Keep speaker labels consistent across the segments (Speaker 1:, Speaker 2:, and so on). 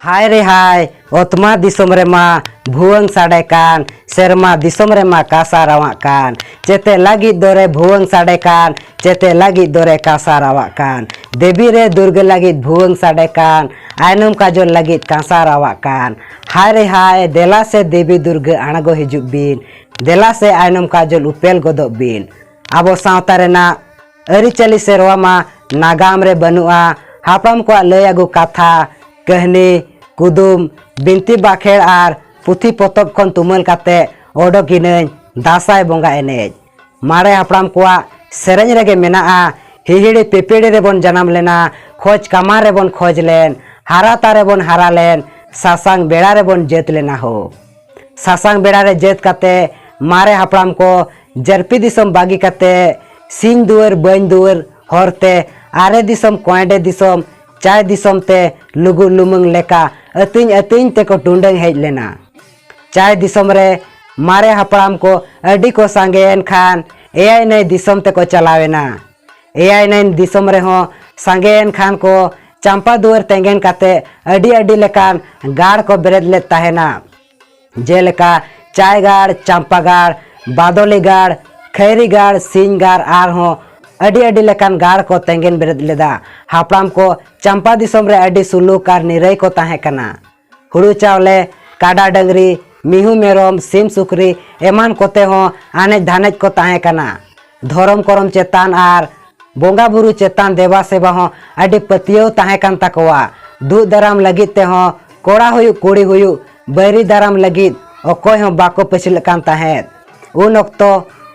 Speaker 1: हाय रे हाय ओतमा दिसोम रेमा भुवंग साडे कान सेरमा दिसोम रेमा कासा रावा कान चेते लगी दोरे भुवंग साडे कान चेते लगी दोरे कासा रावा कान देवी रे दुर्ग लगी भुवंग साडे कान आयनम काजल लगी कासा रावा कान हाय रे हाय देला से देवी दुर्ग आणगो हिजुक बीन देला से आयनम काजल उपेल गोदो बीन आबो सावता रेना अरिचली सेरवा मा नागाम रे बनुआ हापम को लय आगु कथा कहनी कुदुम बिनती बाखेड़ और पुथी पोतब खन तुमल काते ओडोकिनई दासाय बोंगा एनेज मारे हापड़ाम कोआ सेरेंज रेगे मेनाआ हिहिड़ी पिपिड़ी रेबन जन्म लेना खोज कमा रेबन खोज लेन हारा तारेबन हारा लेन सासांग बेड़ा रेबन जेत लेना हो सासांग बेड़ा रे जेत काते मारे हापड़ाम को जरपी दिसम बागी काते सिंह दुवर बन दुवर हरते आरे दिसम कोयडे दिसम चाय दिसम ते लुगु लुमुंग लेका अतिंग अतिंग ते को टुंडंग हेज लेना चाय दिसम रे मारे हापड़ाम को अडी को सांगेन खान एआई नई दिसम ते को चलावेना एआई नई दिसम रे हो सांगेन खान को चंपा दुवर तेंगेन काते अडी अडी लेकान गाड़ को बेरेद ले ताहेना जेलेका चाय गाड़ चंपा गाड़ बादोली गाड़ खैरी गाड़ सिंह गाड़ आर हो अडी अडी लेकान गाड़ को तेंगेन बेरेद लेदा हापड़ाम को चंपा दिसम रे अडी सुलूक आर निरई को ताहे कना हुड़ू चावले काडा डंगरी मिहू मेरम सिम सुकरी एमान कोते हो आनेज धानेज को ताहे कना धरम करम चेतान आर बोंगा बुरु चेतान देवा सेवा हो अडी पतियो ताहे कन तकवा दू दराम लगित ते हो कोड़ा हुयु कुड़ी हुयु बैरी दराम लगित अकोय हो बाको पछिल कान ताहे उन अक्तो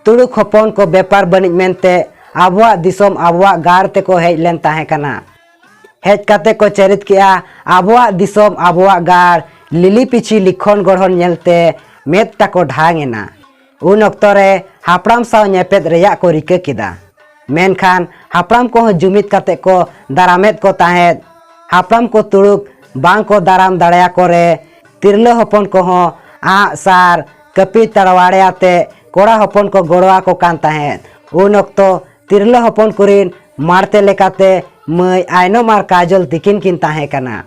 Speaker 1: तुड़ुक हपन को व्यापार बनिज मेनते आबुआ दिसम आबुआ गाड़ ते को हेज लेन ताहे कना हेज काते को चरित किया आबुआ दिसम आबुआ गाड़ लिली पिछी लिखन गढ़न नेलते मेद ताको ढांगेना उन अक्तो रे हापड़ाम साव नेपेद रेया को रिका किदा मेनखान हापड़ाम को जुमित काते को दारामेद को ताहेद हापड़ाम को तुड़ुक बांग को दाराम दाड़या करे तिरलो हपन को हो आ सार कपी तड़वाड़े आते कोड़ा हपन को गोड़वा को कान ताहेद उन अक्तो तिरलो हपन कुरिन मारते लेकाते मई आयनो मार काजल तिकिन किन ताहे कना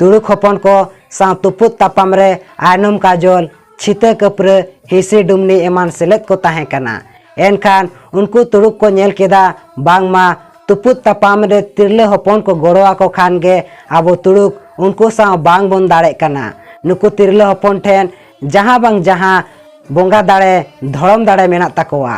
Speaker 1: तुड़ुक हपन को साव तुपुत तापाम रे आयनम काजल छिते कपरे हिसी डुमनी एमान सेलेद को ताहे कना एनखान उनको तुड़ुक को नेल केदा बांग मा तुपुत तापाम रे तिरले हपन को गोड़वा को खान गे आबो तुड़ुक उनको साव बांग बन दाड़े कना नुकु तिरले हपन ठेन जहां बांग जहां बोंगा दाड़े धड़म दाड़े मेना तकवा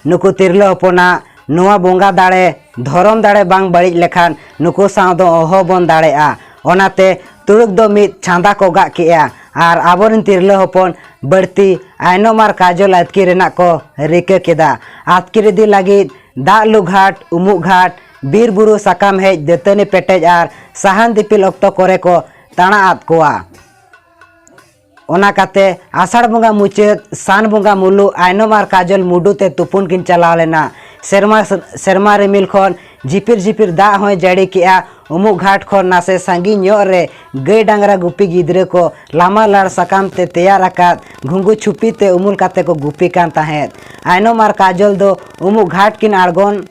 Speaker 1: नुकु तिरले हपना नोआ बोंगा दाड़े धरम दाड़े बांग बड़िज लेखान नुकु साव दो ओहो बन दाड़ेआ ओनाते तुड़ुक दो मिद छांदा को गा किया आर आबोरिन तिरले हपन बढ़ती आयनो मार काजल आतकी रेना को रिका केदा आतकी दी लगी दा लु घाट उमुक घाट बीर बुरु साकाम हेज देतनी पेटेज आर साहान दिपिल अक्तो करे को ताना आत कोआ ओना काते आषाढ़ बोंगा मुचाद सान बोंगा मुलु आयनो मार काजल मुडू ते तुपुन किन चला लेना सेरमा रिमिल खन झिपिर झिपिर दा हो जड़ी किया उमुक घाट खन नासे सांगी ᱧᱚᱜ रे गई डांगरा गुपी गिद्रे को लामा लाड़ साकाम ते तैयार आकात घुंगू छुपी ते उमुल काते को गुपी कान ताहेद आयनो मार काजल दो उमुक घाट किन आड़गोन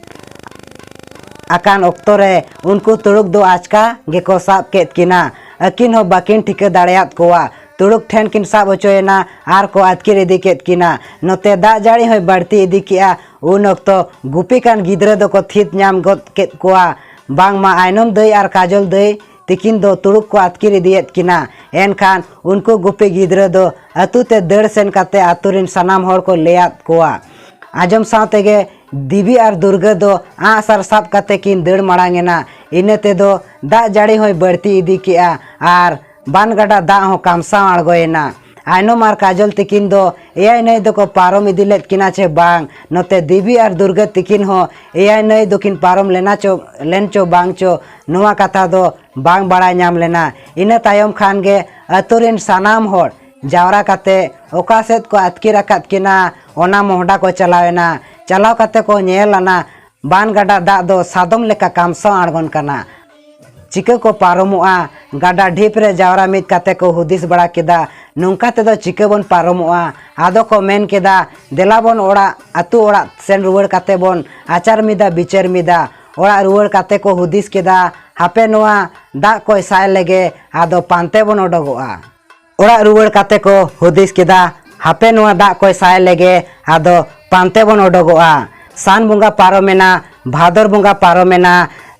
Speaker 1: आकान अक्तो रे उनको तुड़ुक दो आचका गेको साब केत किना अकिन हो बाकिन ठिके दाड़ेयात कोवा तुड़ुक ठेन किन साब होचोयना आर को आतकिर इदी केत किना नोते दा जाड़ी हो बढ़ती इदी किया उन अक्तो गुपी कान गिद्रे दो को थित नाम गत केत कोवा बांग मा आयनम दई आर काजल दई तिकिन दो तुड़ुक को आतकिर इदियत किना एनखान उनको गुपी गिद्रे दो अतु ते दड़ सेन काते आतुरिन सनाम हर को लेयात कोवा आजम सावते गे दिवी आर दुर्गा दो आ सार साब काते किन दड़ माड़ांगेना इनेते दो दा जाड़ी हो बढ़ती इदी किया आर बान गाडा दा हो कामसा आड़गोयना आयनो मार काजल तिकिन दो एआई नई दो को पारम इदिलेत किना छे बांग नोते दिवी आर दुर्गा तिकिन हो एआई नई दोकिन पारम लेना चो लेन चो बांग चो नुआ कथा दो बांग बड़ा नाम लेना इना तायम खान गे अतुरिन सानाम होड़ जावरा काते ओका सेद को आतकिर आकात किना ओना मोहडा को चलावेना चलाव काते को नेलाना बान गाडा दा दो सादम लेका कामसा आड़गोन कना चिका को पारमोआ गाडा ढीप रे जावरा मिद काते को हुदिस बड़ा केदा नौका तेदो चिका बन पारमोआ आदो को मेन केदा देला बन ओड़ा अतु ओड़ा सेन रुवर काते बन आचार मिदा बिचार मिदा ओड़ा रुआड़ काते को हुदिस केदा हापे नोआ दाग को साय लेगे आदो पांते बन ओडोगोआ ओड़ा रुआड़ काते को हुदिस केदा हापे नोआ दाग को साय लेगे आदो पांते बन ओडोगोआ सान बुंगा पारोमेना भादर बुंगा पारोमेना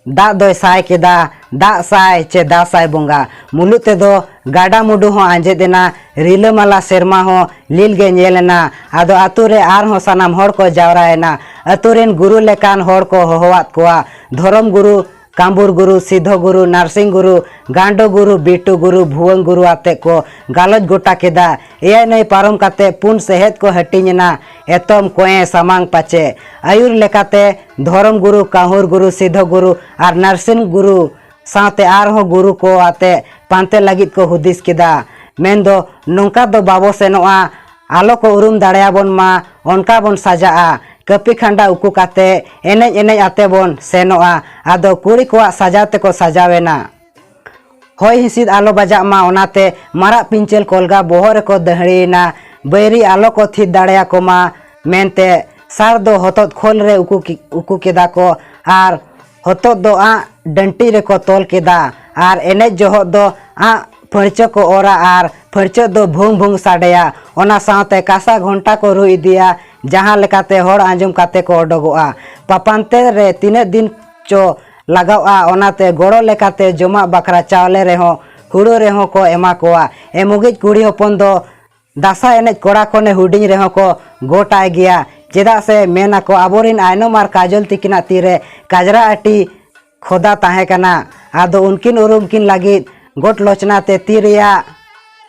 Speaker 1: दाग दो साय केदा दाग साय चे दा साय बुंगा मुलु तेदो गाडा मुडु हो आंजेदेना रिलामाला सेरमा हो लीलगे नेलेना आदो आतु रे आर हो सानाम होड़ को जावरायना आतु रेन गुरु लेकान होड़ को होवात कोआ धर्म गुरु कांबुर गुरु सिद्धो गुरु नारसिंह गुरु गांडो गुरु बिटू गुरु भुवन गुरु आते को गालज गोटा केदा एय नई पारम काते पुन सेहत को हटिना एतम कोए सामांग पाचे आयुर लेकाते धर्म गुरु काहुर गुरु सिद्धो गुरु और नारसिंह गुरु साथे आर हो गुरु को आते पांते लगित को हुदिस केदा मेंदो नोंका दो बाबो सेनोआ आलो को उरुम दाड़ेयाबन मा ओनका बन साजाआ कपी खांडा उकू काते एनेज एनेज आते बन सेनोआ आदो कुड़ी को साजाते को सजावेना होय हिसिद आलो बाजा मा ओनाते मारा पिंचल कोलगा बोहर को दहड़ीना बैरी आलो को थी दाड़ेया को मा मेनते सार दो हतोत खोल रे उकू केदा को आर हतोत दो आ डंटी रे को तोल केदा आर एनेज जोह दो आ फर्चो को ओरा आर फर्चो दो भूंग भूंग साडेया ओना साथे कासा घंटा को रु इदिया जहाँ लेकाते होड़ आंजम काते को ओडोगोआ पापानते रे तीने दिन चो लगावा ओनाते गोड़ो लेकाते जमा बकरा चावले रेहो हुड़ो रेहो को एमा कोआ एमुगिज कुड़ी होपन दो दासा एनेज कोड़ा कोने हुडिंग रेहो को गोटाय गया चेदा से मेना को आबोरिन आयनो मार काजल तिकिना तीरे काजरा आटी खोदा ताहे कना आदो उनकिन उरुम किन लागिद गोट लोचना ते तीरिया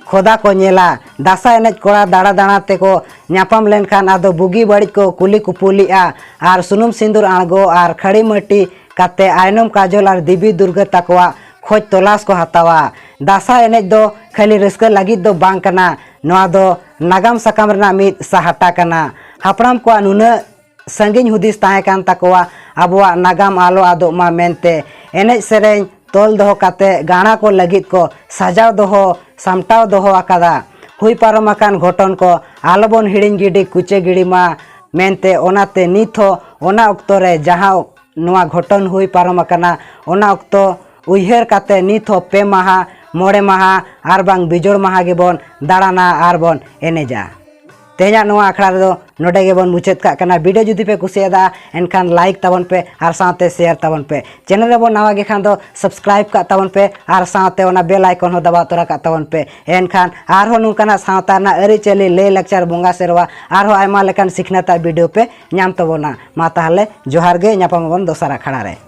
Speaker 1: खोदा को नेला दासा एनेज कोड़ा दाड़ा दाड़ा ते को न्यापाम लेनखान आदो बुगी बड़ी को कुली कुपुलिया आर सुनुम सिंदूर आणगो आर खड़ी मटी काते आयनम काजल और देवी दुर्गा तकवा खोज तलाश को हतावा दासा एनेज दो खाली रस्का लगी दो बांग कना नोआ दो नागाम सकाम रना मिद सहाटा कना हापड़ाम को नुना संगिन हुदिस ताहे कान तकवा अबुआ नागाम आलो आदो मा मेनते एनेज सेरें तोल दोहो काते गाना को लगित को सजाव दोहो सामटाव दोहो आकादा हुई पारम आकान घटन को आलोबन हिड़िंग गिडी कुचे गिडी मा मेनते ओनाते नित हो ओना ओक्तो रे जहाँ नोआ घटन हुई पारम आकाना ओना ओक्तो उइहर काते नित हो पे माहा मोड़े माहा आर बांग बिजोड़ माहा गेबन दाड़ाना आर बन एनेजा तेजा नोआ आखड़ा रे दो नोडे गेबन मुचाद काग कना वीडियो जुदी पे कुसियादा एनखान लाइक ताबन पे आर साथे शेयर ताबन पे चैनल रे बन नवा गे खान दो सब्सक्राइब का ताबन पे आर साथे ओना बेल आइकन हो दबा तोरा का ताबन पे एनखान आर हो नुकाना सावता ना अरि चली ले लेक्चर बोंगा सेरवा आर हो आयमा लेकान सिखनाता वीडियो पे ᱧᱟᱢ ᱛᱟᱵᱚᱱᱟ मा ताहले जोहार गे ᱧᱟᱯᱟᱢ ᱵᱚᱱ ᱫᱚᱥᱟᱨ ᱟᱠᱷᱲᱟ रे।